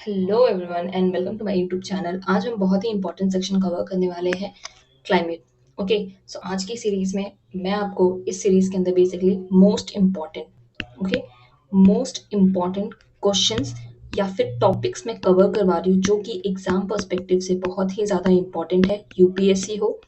Hello everyone and welcome to my YouTube channel. आज हम बहुत ही इंपॉर्टेंट सेक्शन कवर करने वाले हैं, क्लाइमेट। ओके, सो आज की सीरीज में मैं आपको इस सीरीज के अंदर बेसिकली मोस्ट इम्पॉर्टेंट क्वेश्चंस या फिर टॉपिक्स में कवर करवा रही हूँ जो कि एग्जाम पर्सपेक्टिव से बहुत ही ज़्यादा इंपॉर्टेंट है, यूपीएससी हो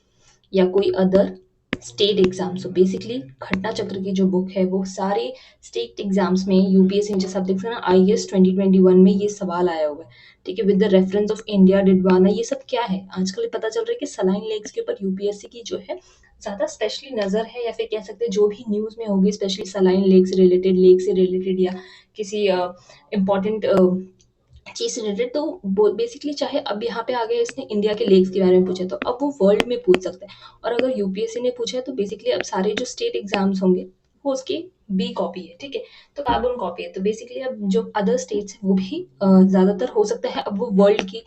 या कोई other state exam. So basically घटना चक्र की जो बुक है वो सारे स्टेट एग्जाम्स में यूपीएससी में, जैसे आप देख सकते हैं ना, आईएएस 2021 में ये सवाल आया हुआ है। ठीक है, with the reference of India Didwana. ये सब क्या है, आजकल पता चल रहा है कि सलाइन लेक्स के ऊपर यूपीएससी की जो है ज्यादा स्पेशली नजर है, या फिर कह सकते हैं जो भी न्यूज में होगी स्पेशली सलाइन लेक से रिलेटेड या किसी इम्पोर्टेंट चीज से रिलेटेड। तो बेसिकली चाहे अब यहाँ पे आ गया इसने इंडिया के लेक्स के बारे में पूछा, तो अब वो वर्ल्ड में पूछ सकता है। और अगर यूपीएससी ने पूछा है तो बेसिकली अब सारे जो स्टेट एग्जाम्स होंगे वो उसकी बी कॉपी है। ठीक है, तो कार्बन कॉपी है। तो बेसिकली अब जो अदर स्टेट्स है वो भी ज्यादातर हो सकता है अब वो वर्ल्ड की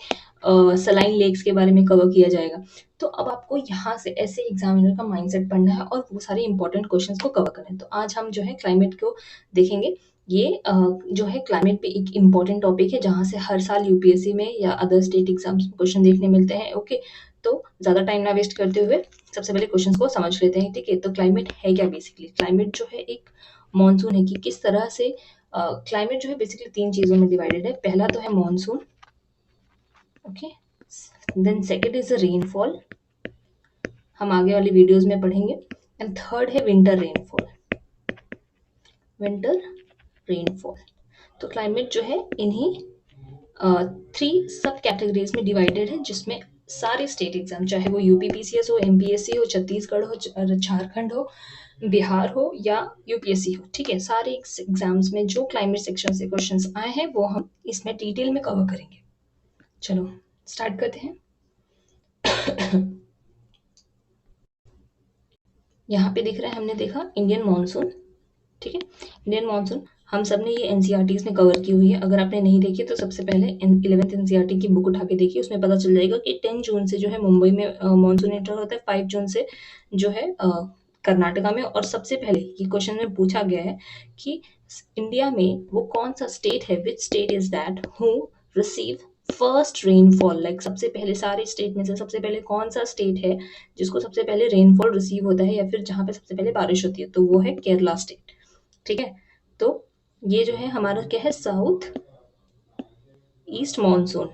सलाइन लेक्स के बारे में कवर किया जाएगा। तो अब आपको यहाँ से ऐसे एग्जामिनर का माइंडसेट पढ़ना है और वो सारे इंपॉर्टेंट क्वेश्चंस को कवर करना है। तो आज हम जो है क्लाइमेट को देखेंगे। ये जो है क्लाइमेट पे एक इम्पॉर्टेंट टॉपिक है जहाँ से हर साल यूपीएससी में या अदर स्टेट एग्जाम्स में क्वेश्चन देखने मिलते हैं। ओके, तो ज़्यादा टाइम ना वेस्ट करते हुए सबसे पहले क्वेश्चंस को समझ लेते हैं। ठीक है, तो क्लाइमेट है क्या? बेसिकली क्लाइमेट जो है एक मॉनसून है कि किस तरह से क्लाइमेट जो है बेसिकली तीन चीज़ों में डिवाइडेड है। पहला तो है monsoon, okay, then second is the rainfall, हम आगे वाली वीडियोज में पढ़ेंगे, एंड थर्ड है विंटर रेनफॉल। विंटर रेनफॉल, तो क्लाइमेट जो है इन्हीं थ्री सब कैटेगरीज में डिवाइडेड है, जिसमें सारे स्टेट एग्जाम, चाहे वो यूपीपीसीएस हो, एमपीएससी हो, छत्तीसगढ़ हो, झारखंड हो, बिहार हो या यूपीएससी हो, ठीक है, सारे एग्जाम्स में जो क्लाइमेट सेक्शन से क्वेश्चंस आए हैं वो हम इसमें डिटेल में कवर करेंगे। चलो स्टार्ट करते हैं। यहाँ पे दिख रहा है, हमने देखा इंडियन मानसून। ठीक है, इंडियन मानसून हम सब ने ये एनसीईआरटीज में कवर की हुई है। अगर आपने नहीं देखी तो सबसे पहले 11th एनसीईआरटी की बुक उठा के देखिए, उसमें पता चल जाएगा कि 10 जून से जो है मुंबई में मानसून एंटर होता है, 5 जून से जो है कर्नाटका में। और सबसे पहले ये क्वेश्चन में पूछा गया है कि इंडिया में वो कौन सा स्टेट है, which state is that who receive first rainfall. Like सबसे पहले सारे स्टेट में से सबसे पहले कौन सा स्टेट है जिसको सबसे पहले रेनफॉल रिसीव होता है, या फिर जहाँ पे सबसे पहले बारिश होती है, तो वो है केरला स्टेट। ठीक है, तो ये जो है हमारा क्या है, साउथ ईस्ट मानसून।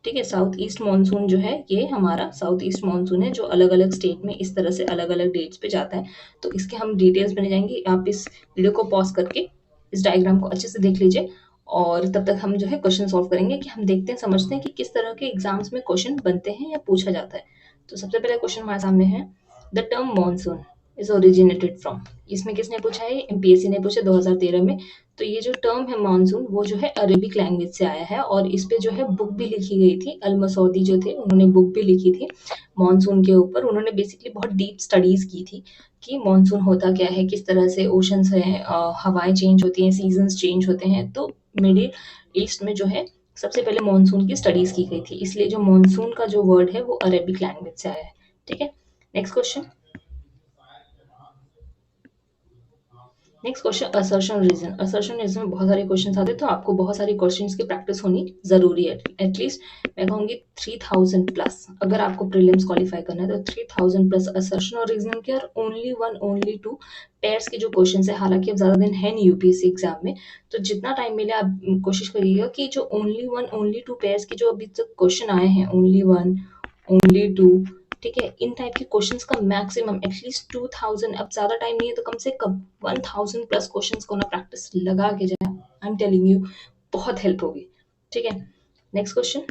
ठीक है, साउथ ईस्ट मानसून जो है ये हमारा साउथ ईस्ट मानसून है, जो अलग अलग स्टेट में इस तरह से अलग अलग डेट्स पे जाता है। तो इसके हम डिटेल्स में जाएंगे, आप इस वीडियो को पॉज करके इस डायग्राम को अच्छे से देख लीजिए, और तब तक हम जो है क्वेश्चन सॉल्व करेंगे कि हम देखते हैं, समझते हैं कि किस तरह के एग्जाम्स में क्वेश्चन बनते हैं या पूछा जाता है। तो सबसे पहला क्वेश्चन हमारे सामने है, the term monsoon is originated from. इसमें किसने पूछा है? एमपीएससी ने पूछा 2013 में। तो ये जो टर्म है मानसून वो जो है अरेबिक लैंग्वेज से आया है, और इस पे जो है बुक भी लिखी गई थी। अल मसौदी जो थे उन्होंने बुक भी लिखी थी मानसून के ऊपर। उन्होंने बेसिकली बहुत डीप स्टडीज की थी कि मानसून होता क्या है, किस तरह से ओशंस हैं, हवाएं चेंज होती हैं, सीजन्स चेंज होते हैं। तो मिडिल ईस्ट में जो है सबसे पहले मानसून की स्टडीज की गई थी, इसलिए जो मानसून का जो वर्ड है वो अरेबिक लैंग्वेज से आया है। ठीक है, next question. Next question, assertion reason. Assertion reason में बहुत सारे क्वेश्चन आते हैं, तो आपको बहुत सारे क्वेश्चन की प्रैक्टिस होनी जरूरी है। एटलीस्ट मैं कहूँगी 3000 प्लस, अगर आपको प्रीलिम्स क्वालिफाई करना है तो 3000 प्लस असर्शन और रीजनिंग के, और only one only two pairs के जो क्वेश्चन है। हालांकि अब ज्यादा दिन है नहीं यूपीएससी एग्जाम में, तो जितना टाइम मिले आप कोशिश करिएगा कि जो only one only two pairs के जो अभी तक क्वेश्चन आए हैं, ओनली वन ओनली टू, ठीक है, इन टाइप के क्वेश्चंस का मैक्सिमम एटलीस्ट 2000, अब ज्यादा टाइम नहीं है तो कम से कम 1000 प्लस क्वेश्चंस को ना प्रैक्टिस लगा के जाए। आई एम टेलिंग यू, बहुत हेल्प होगी। ठीक है, नेक्स्ट क्वेश्चन।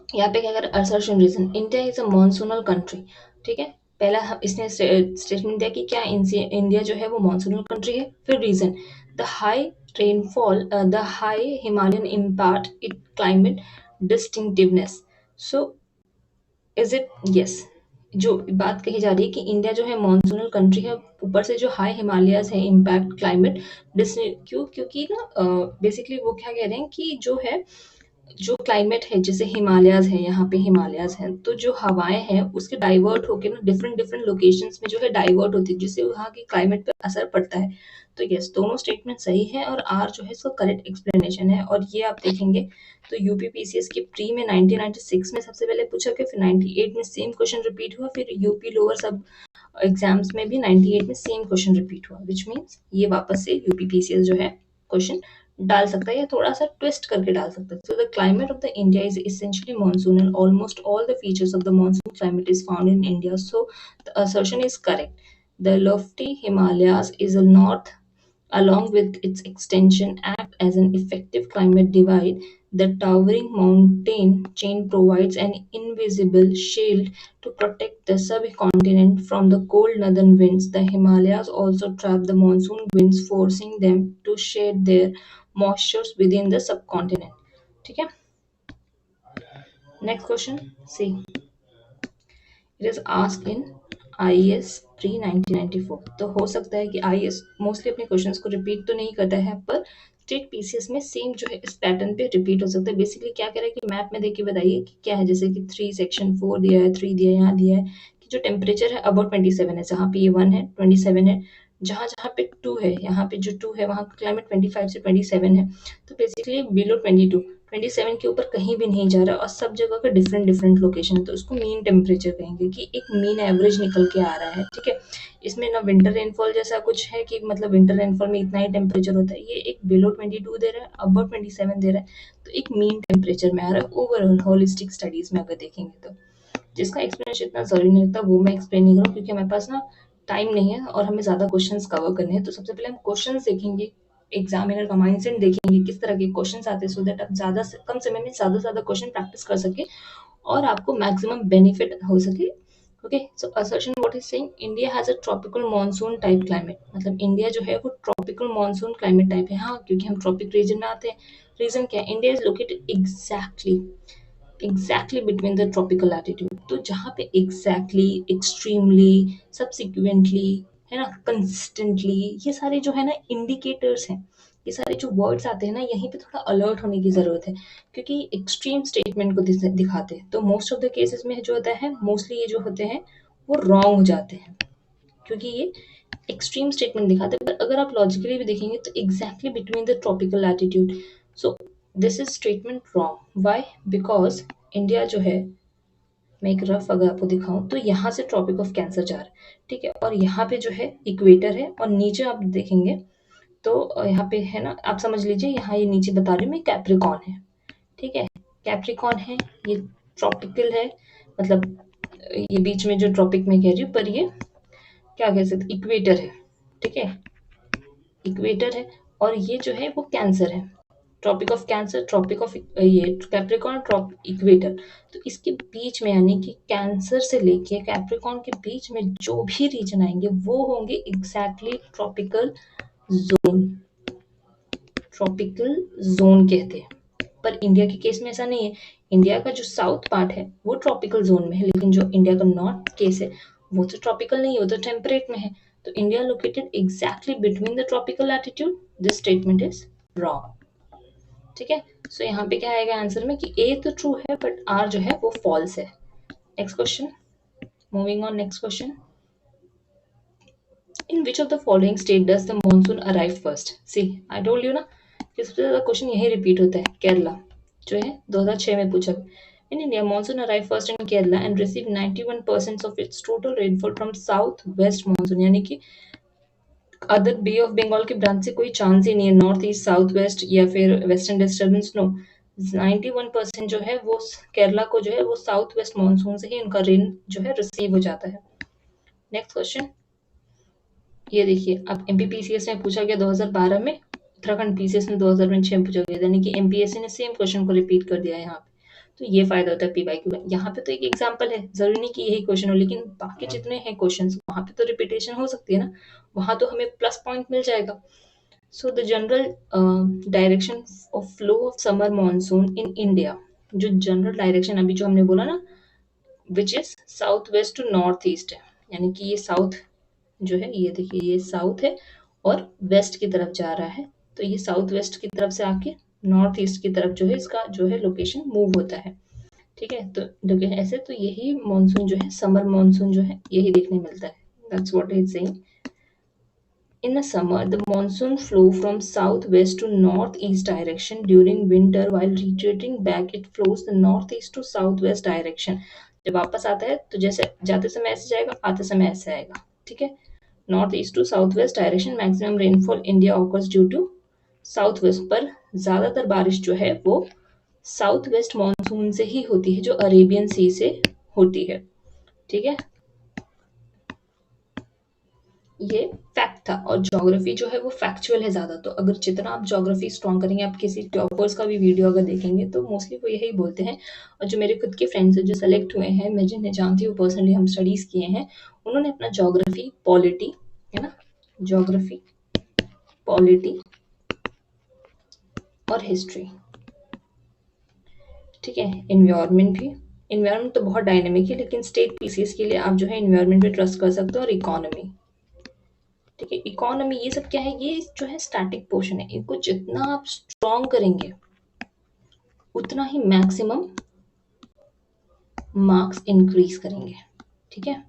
यहाँ पे क्या कर, assertion reason, India is a monsoonal country. ठीक है, पहला इसने स्टेटमेंट दिया कि क्या इंडिया जो है वो मॉनसूनल कंट्री है। फिर reason, the high rainfall, the high Himalayan impact it climate distinctiveness. So is it? Yes, जो बात कही जा रही है कि इंडिया जो है मॉनसूनल कंट्री है, ऊपर से जो हाई हिमालयाज है, इम्पैक्ट क्लाइमेट क्यों? क्योंकि ना बेसिकली वो क्या कह रहे हैं कि जो है जो क्लाइमेट है जैसे हिमालयाज़ है, यहाँ पे हिमालयाज़ हैं, तो जो हवाएँ हैं उसके डाइवर्ट होके ना डिफरेंट डिफरेंट लोकेशंस में जो है डाइवर्ट होती है, जिससे वहाँ के क्लाइमेट पे असर पड़ता है। तो यस, दोनों स्टेटमेंट सही है और आर जो है इसका करेक्ट एक्सप्लेनेशन है। और ये आप देखेंगे तो यूपीपीसीएस के प्री में 1996 में सबसे पहले पूछा गया, फिर 98 में सेम क्वेश्चन रिपीट हुआ, फिर यूपी लोअर सब एग्जाम्स में भी 98 में सेम क्वेश्चन रिपीट हुआ, विच मीन्स ये वापस से यूपीपीसीएस जो है क्वेश्चन डाल सकता है या थोड़ा सा ट्विस्ट करके डाल सकता है. So the climate of the India is essentially monsoonal. Almost all the features of the monsoon climate is found in India. So the assertion is correct. The lofty Himalayas is a north, along with its extension, act as an effective climate divide. The towering mountain chain provides an invisible shield to protect the subcontinent from the cold northern winds. The Himalayas also trap the monsoon winds, forcing them to shed their moistures within the subcontinent. ठीक है. Next question. See. It is asked in IES pre 1994. तो हो सकता है कि IES mostly अपने questions को repeat तो नहीं करता है, पर स्टेट पीसीएस में सेम जो है इस पैटर्न पे रिपीट हो सकता है. बेसिकली क्या कह रहा है कि मैप में देख के बताइए कि क्या है, जैसे कि 3 सेक्शन 4 दिया है, 3 दिया है, यहाँ दिया है कि जो टेम्परेचर है अबाउट 27 है, जहाँ पे ये 1 है 27 है, जहाँ जहाँ पे 2 है, यहाँ पे जो 2 है वहाँ का क्लाइमेट 25 से 27 है. तो बेसिकली बिलो 22 27 के ऊपर कहीं भी नहीं जा रहा और सब जगह का डिफरेंट डिफरेंट लोकेशन है, तो उसको मीन टेम्परेचर कहेंगे कि एक मीन एवरेज निकल के आ रहा है. ठीक है. इसमें ना विंटर रेनफॉल जैसा कुछ है कि मतलब विंटर रेनफॉल में इतना ही टेम्परेचर होता है, ये एक बिलो 22 दे रहा है, अबव 27 दे रहा है, तो एक मीन टेम्परेचर में आ रहा है ओवरऑल होलिस्टिक स्टडीज में अगर देखेंगे तो. जिसका एक्सप्लेनेशन इतना जरूरी नहीं होता वो मैं एक्सप्लेन नहीं करूँ क्योंकि हमारे पास ना टाइम नहीं है और हमें ज़्यादा क्वेश्चंस कवर करने हैं. तो सबसे पहले हम क्वेश्चंस देखेंगे, एग्जामिनर का माइंडसेट देखेंगे किस तरह के क्वेश्चंस आते हैं, सो दैट आप कम समय में ज़्यादा से ज़्यादा क्वेश्चन प्रैक्टिस कर सके और आपको मैक्सिमम बेनिफिट हो सके. Okay. So assertion what is saying, India has a tropical monsoon type climate. मतलब इंडिया जो है वो ट्रॉपिकल मॉनसून क्लाइमेट टाइप है. हाँ, क्योंकि हम ट्रॉपिक रीजन में आते हैं. रीजन क्या है, India is located exactly between the tropical latitude. तो जहाँ पे एग्जैक्टली, एक्सट्रीमली, सब्सिक्वेंटली, है ना, कंसिस्टेंटली, ये सारे जो है ना इंडिकेटर्स हैं, ये सारे जो वर्ड्स आते हैं ना, यहीं पे थोड़ा अलर्ट होने की ज़रूरत है क्योंकि एक्सट्रीम स्टेटमेंट को दिखाते हैं. तो मोस्ट ऑफ द केसेस में जो होता है मोस्टली ये जो होते हैं वो रॉन्ग हो जाते हैं क्योंकि ये एक्सट्रीम स्टेटमेंट दिखाते हैं. पर अगर आप लॉजिकली भी देखेंगे तो exactly between the tropical latitude, so this is statement wrong. Why? Because India जो है, मैं एक रफ अगर आपको दिखाऊं तो यहाँ से ट्रॉपिक ऑफ कैंसर जा रहा है. ठीक है. और यहाँ पे जो है इक्वेटर है और नीचे आप देखेंगे तो यहाँ पे है ना, आप समझ लीजिए यहाँ ये नीचे बता रही हूँ मैं, कैप्रिकॉन है. ठीक है. कैप्रिकॉन है, ये ट्रॉपिकल है, मतलब ये बीच में जो ट्रॉपिक में कह रही हूँ, पर ये क्या कह सकते, इक्वेटर है. ठीक है. इक्वेटर है और ये जो है वो कैंसर है. Tropic of Cancer, Tropic of ये कैप्रिकॉन, इक्वेटर. तो इसके बीच में यानी कि कैंसर से लेके कैप्रिकॉन के बीच में जो भी रीजन आएंगे वो होंगे exactly tropical zone. Tropical zone कहते हैं. पर इंडिया के केस में ऐसा नहीं है. इंडिया का जो साउथ पार्ट है वो ट्रॉपिकल जोन में है, लेकिन जो इंडिया का नॉर्थ केस है वो तो ट्रॉपिकल नहीं है, वो तो टेम्परेट में है. तो India located exactly between the tropical latitude. This statement is wrong. ठीक है. सो यहाँ पे क्या आएगा आंसर में कि ए तो ट्रू है बट आर जो है वो फॉल्स है. Next question. Moving on. Next question. In which of the following state does the monsoon arrive first. See, I told you ना कि सबसे ज्यादा क्वेश्चन यही रिपीट होता है. केरला जो है 2006 में पूछा. In India monsoon arrive first in Kerala and receive 91% of its total rainfall from south west monsoon. यानी कि अदर बे ऑफ बंगाल के ब्रांच से कोई चांस ही नहीं है, नॉर्थ ईस्ट, साउथ वेस्ट या फिर वेस्टर्न डिस्टर्बेंस. नो, 91% जो है वो केरला को जो है वो साउथ वेस्ट मानसून से ही उनका रेन जो है रिसीव हो जाता है. Next question. ये देखिए, अब एमपीपीसीएस में पूछा गया 2012 में, उत्तराखंड पीसीएस में 2006 में पूछा गया, यानी कि एमपीएससी ने सेम क्वेश्चन को रिपीट कर दिया है यहाँ पे. तो ये फायदा होता है पीवाईक्यू का. यहाँ पे तो एक एग्जांपल है, जरूरी नहीं कि यही क्वेश्चन हो, लेकिन बाकी जितने हैं क्वेश्चंस वहाँ पे तो रिपीटेशन हो सकती है ना, वहाँ तो हमें प्लस पॉइंट मिल जाएगा. So the general direction of flow of summer monsoon in India, जो जनरल डायरेक्शन अभी जो हमने बोला ना, which is south west to north east है. यानी कि ये साउथ जो है, ये देखिए ये साउथ है और वेस्ट की तरफ जा रहा है. तो ये साउथ वेस्ट की तरफ से आके नॉर्थ ईस्ट की तरफ जो है इसका जो है लोकेशन मूव होता है। ठीक है, तो देखिए ऐसे तो यही मानसून जो है समर मानसून जो है यही देखने मिलता है। That's what it saying. In the summer, the monsoon flow from southwest to northeast direction. During winter, while retreating back, it flows the northeast to southwest direction. जब वापस आता है तो जैसे जाते समय ऐसे जाएगा, आते समय ऐसे आएगा। ठीक है, north east to south west direction. Maximum rainfall India occurs due to south west, पर ज्यादातर बारिश जो है वो साउथ वेस्ट मानसून से ही होती है, जो अरेबियन सी से होती है। ठीक है, ये फैक्ट था। और ज्योग्राफी जो है वो फैक्चुअल है ज़्यादा, तो अगर जितना आप ज्योग्राफी स्ट्रॉन्ग करेंगे, आप किसी टॉपर्स का भी वीडियो अगर देखेंगे तो मोस्टली वो यही बोलते हैं। और जो मेरे खुद के फ्रेंड्स हैं जो सेलेक्ट हुए हैं, मैं जिन्हें जानती हूँ पर्सनली, हम स्टडीज़ किए हैं, उन्होंने अपना ज्योग्राफी पॉलिटी, है ना, ज्योग्राफी पॉलिटी और हिस्ट्री, ठीक है, इन्वायरमेंट भी। इन्वायरमेंट तो बहुत डायनेमिक है, लेकिन स्टेट पीसीएस के लिए आप जो है इन्वायरमेंट पे ट्रस्ट कर सकते हो। और इकोनॉमी, ठीक है, इकोनॉमी ये सब क्या है, ये जो है स्टैटिक पोर्शन है। इनको जितना आप स्ट्रॉन्ग करेंगे उतना ही मैक्सिमम मार्क्स इंक्रीज करेंगे। ठीक है,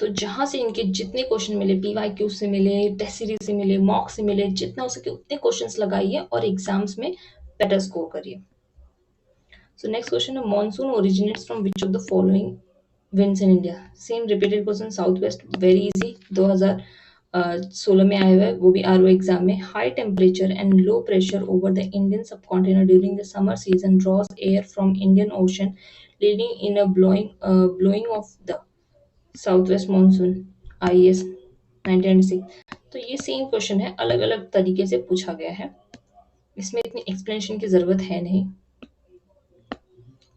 तो जहां से इनके जितने क्वेश्चन मिले, पीवाईक्यू से मिले, टेस्ट सीरीज से मिले, मॉक से मिले, जितना हो सके उतने क्वेश्चंस लगाइए और एग्जाम्स में बेटर स्कोर करिए। So next question है, monsoon originates from which of the following winds in India? Same repeated question, southwest, very easy, 2016 में आया हुआ है, वो भी आरओ एग्जाम में। High temperature and low pressure over the Indian subcontinent during the summer season draws air from Indian ocean leading in a blowing of the southwest monsoon, IES 1996। तो ये same question है, अलग अलग तरीके से पूछा गया है, इसमें इतनी एक्सप्लेनेशन की जरूरत है नहीं।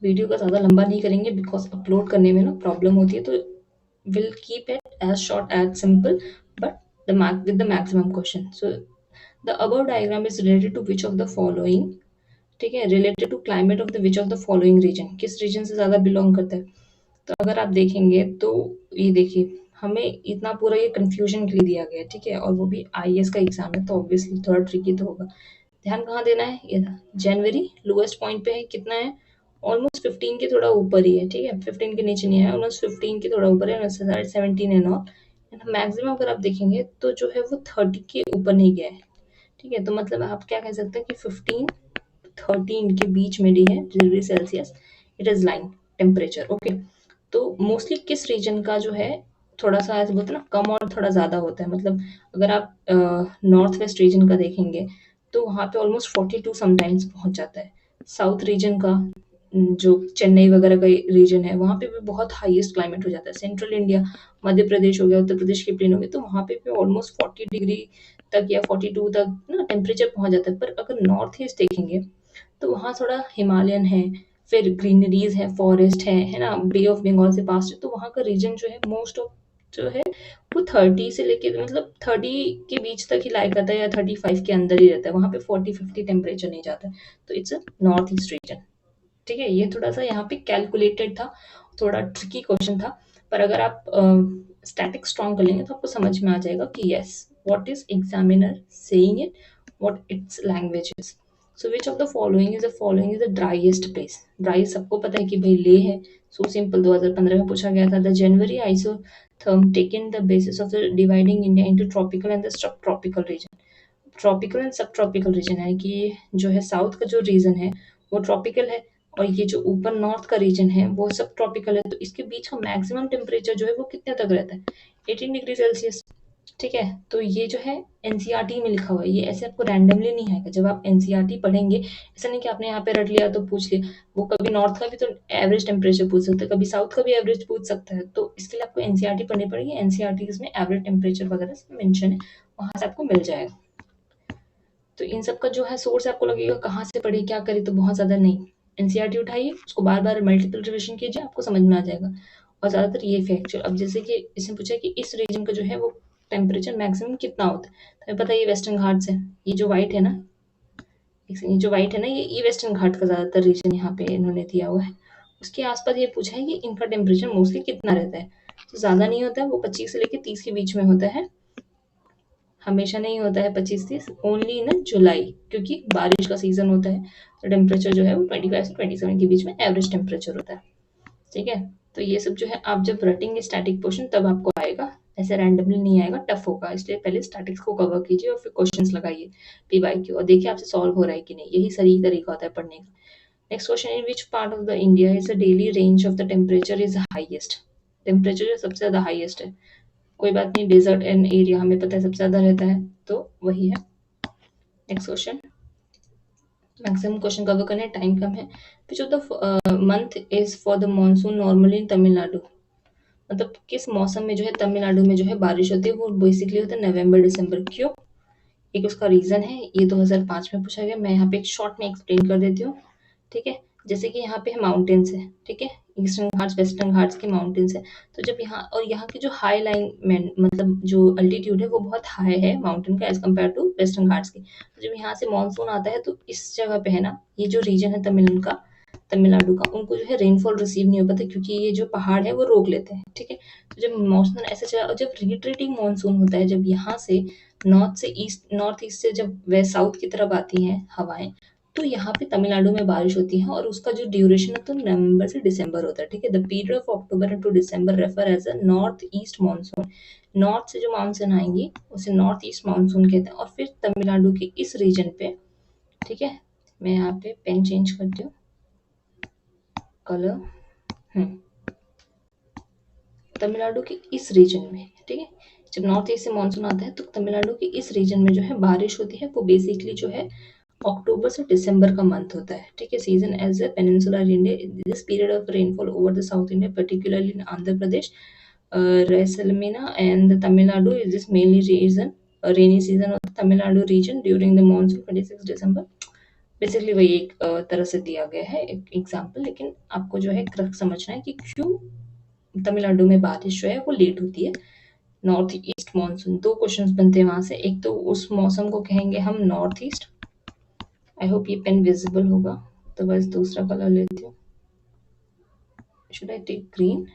वीडियो का ज़्यादा लंबा नहीं करेंगे बिकॉज अपलोड करने में ना प्रॉब्लम होती है, तो will keep it as short as simple but with the maximum question. So the above diagram is related to which of the following, ठीक है, related to climate of the which of the following region, किस region से ज़्यादा belong करता है। तो अगर आप देखेंगे तो ये देखिए, हमें इतना पूरा ये कंफ्यूजन के लिए दिया गया है, ठीक है, और वो भी आईएएस का एग्जाम है, तो ऑब्वियसली थोड़ा ट्रिकी तो होगा। ध्यान कहाँ देना है, ये जनवरी लोएस्ट पॉइंट पे है, कितना है, ऑलमोस्ट 15 के थोड़ा ऊपर ही है। ठीक है, 15 के नीचे नहीं है, ऑलमोस्ट 15 के थोड़ा ऊपर है, 17 एंड ऑल। मैक्सिमम अगर आप देखेंगे तो जो है वो 30 के ऊपर नहीं गया है। ठीक है, तो मतलब आप क्या कह सकते हैं कि 15 13 के बीच में डी है degree Celsius, it is line temperature. Okay, तो मोस्टली किस रीजन का जो है थोड़ा सा ऐसे बोलते हैं ना कम और थोड़ा ज़्यादा होता है, मतलब अगर आप नॉर्थ वेस्ट रीजन का देखेंगे तो वहाँ पे ऑलमोस्ट 42 समटाइम्स पहुँच जाता है। साउथ रीजन का जो चेन्नई वगैरह का रीजन है वहाँ पे भी बहुत हाईएस्ट क्लाइमेट हो जाता है। सेंट्रल इंडिया, मध्य प्रदेश हो गया, उत्तर प्रदेश के प्लेन हो गए, तो वहाँ पे भी ऑलमोस्ट 40 डिग्री तक या 42 तक ना टेम्परेचर पहुँच जाता है। पर अगर नॉर्थ ईस्ट देखेंगे तो वहाँ थोड़ा हिमालयन है, फिर ग्रीनरीज है, फॉरेस्ट है ना, बे ऑफ बंगाल से पास है, तो वहाँ का रीजन जो है मोस्ट ऑफ जो है वो 30 से लेके मतलब 30 के बीच तक ही लाइक करता है, या 35 के अंदर ही रहता है, वहाँ पे 40-50 टेम्परेचर नहीं जाता है, तो it's a north east region. ठीक है, ये थोड़ा सा यहाँ पे कैलकुलेटेड था, थोड़ा ट्रिकी क्वेश्चन था, पर अगर आप स्टैटिक स्ट्रॉन्ग कर लेंगे तो आपको समझ में आ जाएगा कि yes what is examiner saying it, what it's language is. So which of the following is the driest place. Dry सबको पता है कि भाई ले है, सो सिंपल, 2015 में पूछा गया था। The January isotherm taken the basis of the dividing India into tropical and the sub tropical region. Tropical and सब ट्रॉपिकल रीजन है कि जो है साउथ का जो रीजन है वो ट्रॉपिकल है, और ये जो ऊपर नॉर्थ का रीजन है वो सब ट्रॉपिकल है। तो इसके बीच का मैक्सिमम टेम्परेचर जो है वो कितने तक रहता है, 18 डिग्री सेल्सियस। ठीक है, तो ये जो है एनसीईआरटी में लिखा हुआ है, ये ऐसे आपको रैंडमली नहीं आएगा। जब आप एनसीईआरटी पढ़ेंगे, ऐसा नहीं कि आपने यहाँ पे रट लिया तो पूछ लिया, वो कभी नॉर्थ का भी तो एवरेज टेम्परेचर पूछ सकता है, कभी साउथ का भी एवरेज पूछ सकता है, तो इसके लिए आपको एनसीईआरटी पढ़नी पड़ेगी। एनसीईआरटी में एवरेज टेम्परेचर वगैरह मेंशन है, वहां से आपको मिल जाएगा। तो इन सब का जो है सोर्स आपको लगेगा कहाँ से पढ़े क्या करे, तो बहुत ज़्यादा नहीं, एनसीईआरटी उठाइए, उसको बार बार मल्टीपल रिविजन कीजिए, आपको समझ में आ जाएगा। और ज़्यादातर ये फैक्चुअल, अब जैसे कि इसने पूछा कि इस रीजन का जो है वो टेम्परेचर मैक्सिमम कितना होता है, तो हमें पता है ये वेस्टर्न घाट्स है, ये जो वाइट है ना, ये जो वाइट है ना, ये वेस्टर्न घाट का ज़्यादातर रीजन यहाँ पे इन्होंने दिया हुआ है। उसके आसपास ये पूछा है कि इनका टेम्परेचर मोस्टली कितना रहता है, तो ज़्यादा नहीं होता है, वो 25 से लेकर 30 के बीच में होता है। हमेशा नहीं होता है 25-30, ओनली इन जुलाई, क्योंकि बारिश का सीजन होता है, तो टेम्परेचर जो है वो 25 से 27 के बीच में एवरेज टेम्परेचर होता है। ठीक है, तो ये सब जो है आप जब रटेंगे स्टैटिक पोर्शन तब आपको आएगा, ऐसे रैंडमली नहीं आएगा, टफ होगा, इसलिए पहले स्टैटिक्स को कवर कीजिए और फिर क्वेश्चंस लगाइए PYQ और देखिए आपसे सॉल्व हो रहा है कि नहीं, यही सही तरीका होता है पढ़ने का। Next question, in which part of the India is the daily range of the temperature is highest, temperature जो सबसे ज्यादा हाईएस्ट है, कोई बात नहीं, डेजर्ट एंड एरिया हमें पता है सबसे ज्यादा रहता है, तो वही है। Next question, maximum question cover करने, टाइम कम है। Which of the month is for the monsoon normally in Tamil Nadu, मतलब किस मौसम में जो है तमिलनाडु में जो है बारिश होती है, वो बेसिकली होता है नवंबर दिसंबर। क्यों? एक उसका रीजन है, ये 2005 में पूछा गया, मैं यहाँ पे एक शॉर्ट में एक्सप्लेन कर देती हूँ। ठीक है, जैसे कि यहाँ पे माउंटेन्स है, ठीक है, ईस्टर्न घाट्स वेस्टर्न घाट्स के माउंटेन्स है, तो जब यहाँ और यहाँ की जो हाई लाइन में मतलब जो अल्टीट्यूड है वो बहुत हाई है माउंटेन का as compare to Western Ghats की, तो जब यहाँ से मानसून आता है तो इस जगह पे है ना, ये जो रीजन है तमिलनाडु का, उनको जो है रेनफॉल रिसीव नहीं हो पाता, क्योंकि ये जो पहाड़ है वो रोक लेते हैं। ठीक है, तो जब मानसून ऐसे चला और जब रिट्रीटिंग मानसून होता है, जब यहाँ से नॉर्थ ईस्ट से जब वेस्ट साउथ की तरफ आती हैं हवाएं, तो यहाँ पे तमिलनाडु में बारिश होती है, और उसका जो ड्यूरेशन है तो नवंबर से दिसंबर होता है। ठीक है, the period of October to December refer as a north east monsoon, north से जो मानसून आएंगी उसे नॉर्थ ईस्ट मानसून कहते हैं। और फिर तमिलनाडु के इस रीजन पे, ठीक है, मैं यहाँ पे पेन चेंज करती हूँ कलर, तमिलनाडु के इस रीजन में, ठीक है, जब नॉर्थ ईस्ट से मानसून आता है तो तमिलनाडु के इस रीजन में जो है बारिश होती है, वो बेसिकली जो है अक्टूबर से दिसंबर का मंथ होता है। ठीक है, season as a peninsular India, this period of rainfall over the south India particularly in Andhra Pradesh, Rasalmina and Tamil Nadu is this mainly reason rainy season of Tamil Nadu region during the monsoon 26 December। Basically वही एक तरह से दिया गया है एक example, लेकिन आपको जो है क्रक्स समझना है कि क्यों तमिलनाडु में बारिश जो है वो लेट होती है। नॉर्थ ईस्ट मानसून, दो क्वेश्चंस बनते हैं वहां से, एक तो उस मौसम को कहेंगे हम नॉर्थ ईस्ट, आई होप ये पेन विजिबल होगा, तो बस दूसरा कलर लेती हूँ, should I take green.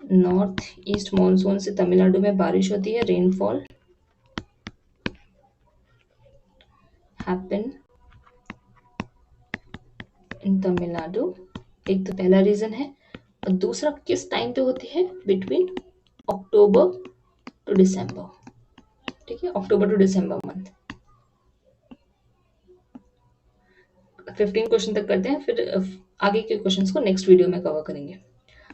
North east monsoon से तमिलनाडु में बारिश होती है, रेनफॉल हैपन इन तमिलनाडु, एक तो पहला रीजन है, और दूसरा किस टाइम पे होती है, बिटवीन अक्टूबर टू दिसंबर। ठीक है, अक्टूबर टू दिसंबर मंथ। 15 क्वेश्चन तक करते हैं, फिर आगे के क्वेश्चंस को नेक्स्ट वीडियो में कवर करेंगे।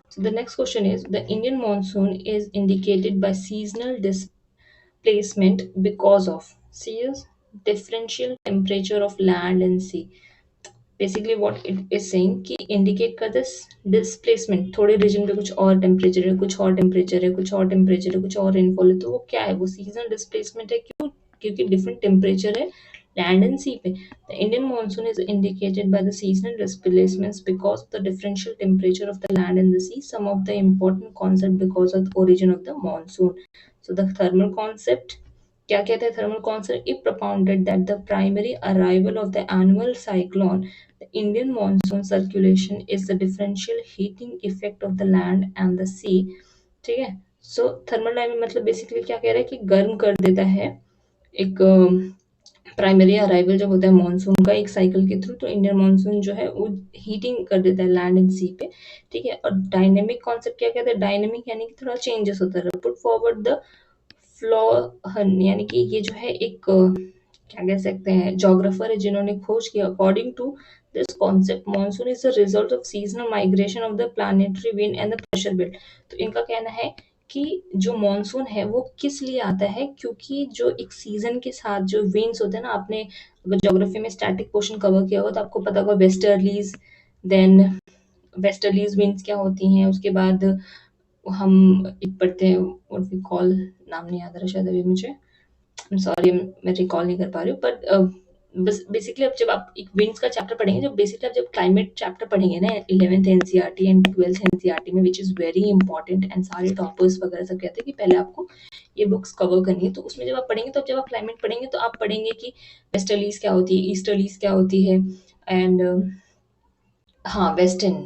So the next question is, the Indian monsoon is indicated by seasonal displacement because of seas, differential temperature of land and sea। Basically what it is saying कि indicate कर this displacement, थोड़े reason पे कुछ और temperature है, कुछ और temperature है, कुछ और टेम्परेचर है, कुछ और रेनफॉल है, तो वो क्या है, वो सीजनल डिस्प्लेसमेंट है। क्यों? क्योंकि डिफरेंट टेम्परेचर है लैंड एंड सी पे। The Indian monsoon is indicated by the seasonal displacements because of the differential temperature of the land and the sea. Some of the important concept because of the origin of the monsoon. So the thermal concept क्या कहते हैं, thermal concept it propounded that the primary arrival of the annual cyclone, the Indian monsoon circulation, is the differential heating effect of the land and the sea। ठीक है, सो thermal dynamic मतलब basically क्या कह रहा है कि गर्म कर देता है, एक प्राइमरी अराइवल जब होता है मानसून का एक साइकिल के थ्रू, तो इंडियन मानसून जो है वो हीटिंग कर देता है लैंड एंड सी पे। ठीक है, और डायनेमिक कॉन्सेप्ट क्या कहते हैं, डायनेमिक यानी कि थोड़ा चेंजेस होता है, पुट फॉरवर्ड द फ्लोहन, यानी कि ये जो है एक क्या कह सकते हैं जोग्राफर है जिन्होंने खोज किया। According to this concept monsoon is the result of seasonal migration of the planetary wind and the pressure belt. तो इनका कहना है कि जो मानसून है वो किस लिए आता है, क्योंकि जो एक सीजन के साथ जो विंड्स होते हैं ना, आपने अगर ज्योग्राफी में स्टैटिक पोर्शन कवर किया होगा तो आपको पता होगा वेस्टर्लीज, देन वेस्टर्लीज विंड्स क्या होती हैं, उसके बाद हम एक पढ़ते हैं व्हाट वी कॉल, नाम नहीं याद आ रहा शायद अभी मुझे, सॉरी मैं रिकॉल नहीं कर पा रही हूँ, बट बस बेसिकली अब जब आप एक विंड्स का चैप्टर पढ़ेंगे, जब बेसिकली आप जब क्लाइमेट चैप्टर पढ़ेंगे ना 11th NCERT and 12th NCERT में, which is very important, and सारे टॉपर्स वगैरह सब कहते हैं कि पहले आपको ये बुक्स कवर करनी है। तो उसमें जब आप पढ़ेंगे, तो जब आप क्लाइमेट पढ़ेंगे तो आप पढ़ेंगे कि वेस्टर्लीज क्या होती है, ईस्टर्लीज क्या होती है, एंड हाँ वेस्टर्न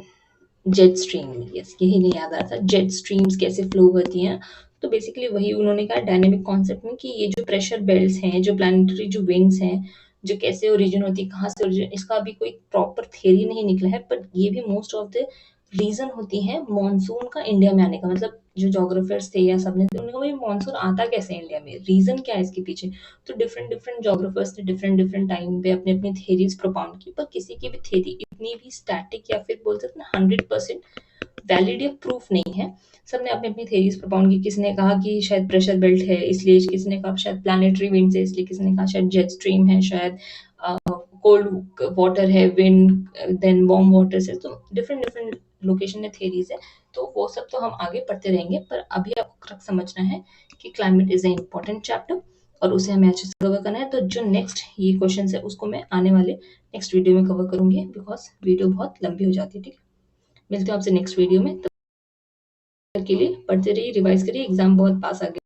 जेट स्ट्रीम, यस यही नहीं याद आ रहा था, जेट स्ट्रीम्स कैसे फ्लो करती हैं, तो बेसिकली वही उन्होंने कहा डायनेमिक कॉन्सेप्ट में कि ये जो प्रेशर बेल्ट्स हैं, जो प्लानिटरी जो विंग्स हैं, जो कैसे ओरिजिन होती है, कहाँ से ओरिजिन, इसका अभी कोई प्रॉपर थ्योरी नहीं निकला है, पर ये भी मोस्ट ऑफ द रीज़न होती है मानसून का इंडिया में आने का। मतलब जो जोग्राफर्स थे या सबने उन्होंने कहा भाई मानसून आता कैसे है इंडिया में, रीज़न क्या है इसके पीछे। तो डिफरेंट डिफरेंट जोग्राफर्स ने डिफरेंट डिफरेंट टाइम पे अपनी अपनी थेरीज प्रोपाउंड की, पर किसी की भी थेरी इतनी भी स्टैटिक या फिर बोल सकते हैं 100% वैलिड या प्रूफ नहीं है। सबने अपनी अपनी थेरीज प्रोपाउंड की। किसी ने कहा कि शायद प्रेशर बेल्ट है इसलिए, किसी ने कहा शायद प्लानिटरी विंड्स है इसलिए, किसी ने कहा शायद जेट स्ट्रीम है, शायद कोल्ड वाटर है, विंड देन वार्म वाटर से। तो डिफरेंट डिफरेंट लोकेशन में थेरीज है, तो वो सब तो हम आगे पढ़ते रहेंगे, पर अभी आपको correct समझना है कि climate is a important chapter और उसे हमें अच्छे से कवर करना है। तो जो नेक्स्ट ये क्वेश्चन है उसको मैं आने वाले नेक्स्ट वीडियो में कवर करूंगी, बिकॉज वीडियो बहुत लंबी हो जाती है। ठीक है, मिलते हैं आपसे नेक्स्ट वीडियो में। तब तक के लिए पढ़ते रहिए, रिवाइज करिए, एग्जाम बहुत पास आ गया।